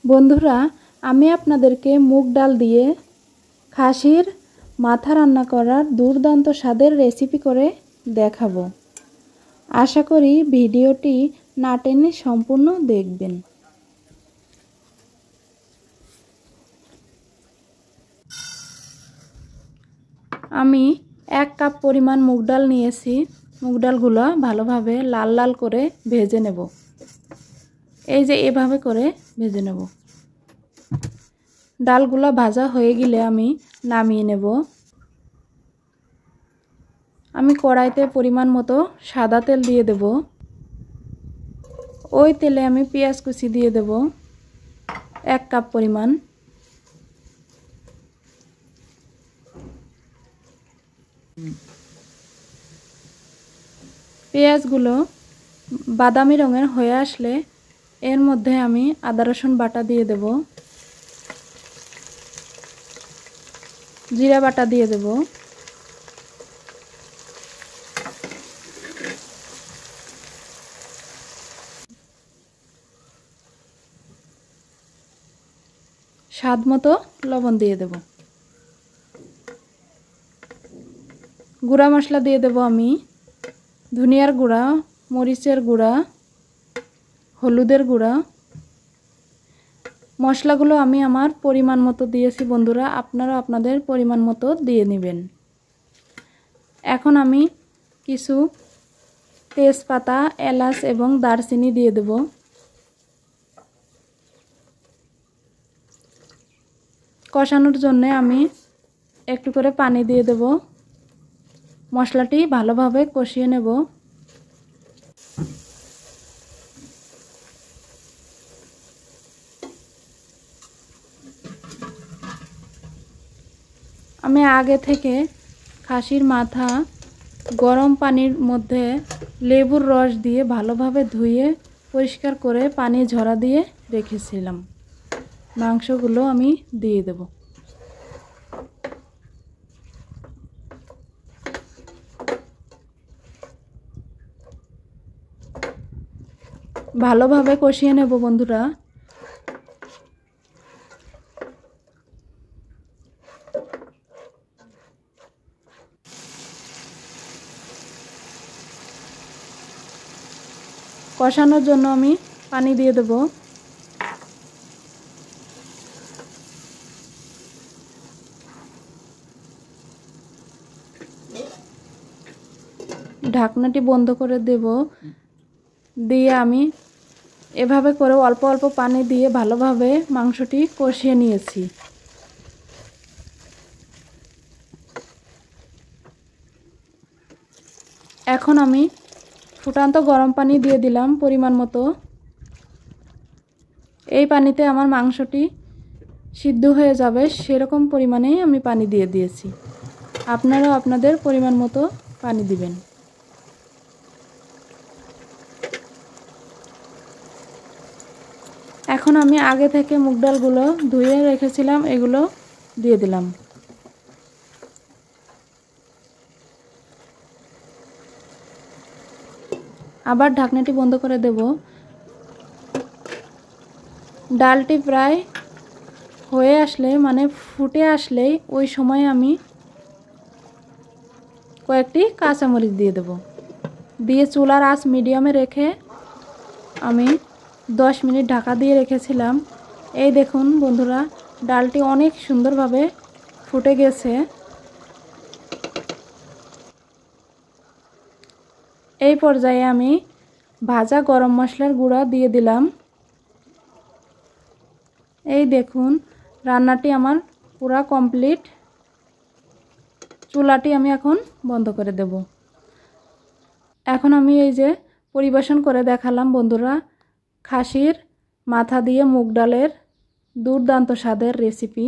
বন্ধুরা, আমি আপনাদেরকে মুগ ডাল দিয়ে খাসির মাথা রান্না করার দুর্দান্ত স্বাদের রেসিপি করে দেখাবো। আশা করি ভিডিওটি না টেনে সম্পূর্ণ দেখবেন। আমি 1 কাপ পরিমাণ মুগ ডাল নিয়েছি। মুগ ডালগুলো ভালোভাবে লাল লাল করে ভেজে নেব। এই যে এভাবে করে ভেজে নেব। ডালগুলো ভাজা হয়ে গেলে আমি নামিয়ে নেব। আমি কড়াইতে পরিমাণ মতো সাদা তেল দিয়ে দেব। ওই তেলে আমি পেঁয়াজ কুচি দিয়ে দেব 1 কাপ পরিমাণ। পেঁয়াজগুলো বাদামি রঙের হয়ে আসলে এর মধ্যে আমি আদা রসুন বাটা দিয়ে দেব, জিরা বাটা দিয়ে দেব, স্বাদ মতো লবণ দিয়ে দেব। গুঁড়া মশলা দিয়ে দেব আমি ধনিয়ার গুঁড়া, মরিচের গুঁড়া, হলুদের গুঁড়া। মশলাগুলো আমি আমার পরিমাণ মতো দিয়েছি বন্ধুরা, আপনারা আপনাদের পরিমাণ মতো দিয়ে নেবেন। এখন আমি কিছু তেজপাতা, এলাচ এবং দারচিনি দিয়ে দেব। কষানোর জন্য আমি একটু করে পানি দিয়ে দেব। মশলাটি ভালোভাবে কষিয়ে নেব। আমি আগে থেকে খাসির মাথা গরম পানির মধ্যে লেবুর রস দিয়ে ভালোভাবে ধুয়ে পরিষ্কার করে পানি ঝরা দিয়ে রেখেছিলাম। মাংসগুলো আমি দিয়ে দেব। ভালোভাবে কষিয়ে নেব বন্ধুরা। কষানোর জন্য আমি পানি দিয়ে দেব। ঢাকনাটি বন্ধ করে দেব। দিয়ে আমি এভাবে করে অল্প অল্প পানি দিয়ে ভালোভাবে মাংসটি কষিয়ে নিয়েছি। এখন আমি ফুটান্ত গরম পানি দিয়ে দিলাম পরিমাণ মতো। এই পানিতে আমার মাংসটি সিদ্ধ হয়ে যাবে সেরকম পরিমাণেই আমি পানি দিয়ে দিয়েছি। আপনারাও আপনাদের পরিমাণ মতো পানি দিবেন। এখন আমি আগে থেকে মুগ ডালগুলো ধুয়ে রেখেছিলাম, এগুলো দিয়ে দিলাম। আবার ঢাকনাটি বন্ধ করে দেব। ডালটি প্রায় হয়ে আসলে মানে ফুটে আসলেই ওই সময় আমি কয়েকটি কাঁচামরিচ দিয়ে দেব। দিয়ে চুলার আঁচ মিডিয়ামে রেখে আমি 10 মিনিট ঢাকা দিয়ে রেখেছিলাম। এই দেখুন বন্ধুরা, ডালটি অনেক সুন্দরভাবে ফুটে গেছে। এই পর্যায়ে আমি ভাজা গরম মশলার গুঁড়া দিয়ে দিলাম। এই দেখুন রান্নাটি আমার পুরা কমপ্লিট। চুলাটি আমি এখন বন্ধ করে দেব। এখন আমি এই যে পরিবেশন করে দেখালাম বন্ধুরা, খাসির মাথা দিয়ে মুগ ডালের দুর্দান্ত স্বাদের রেসিপি।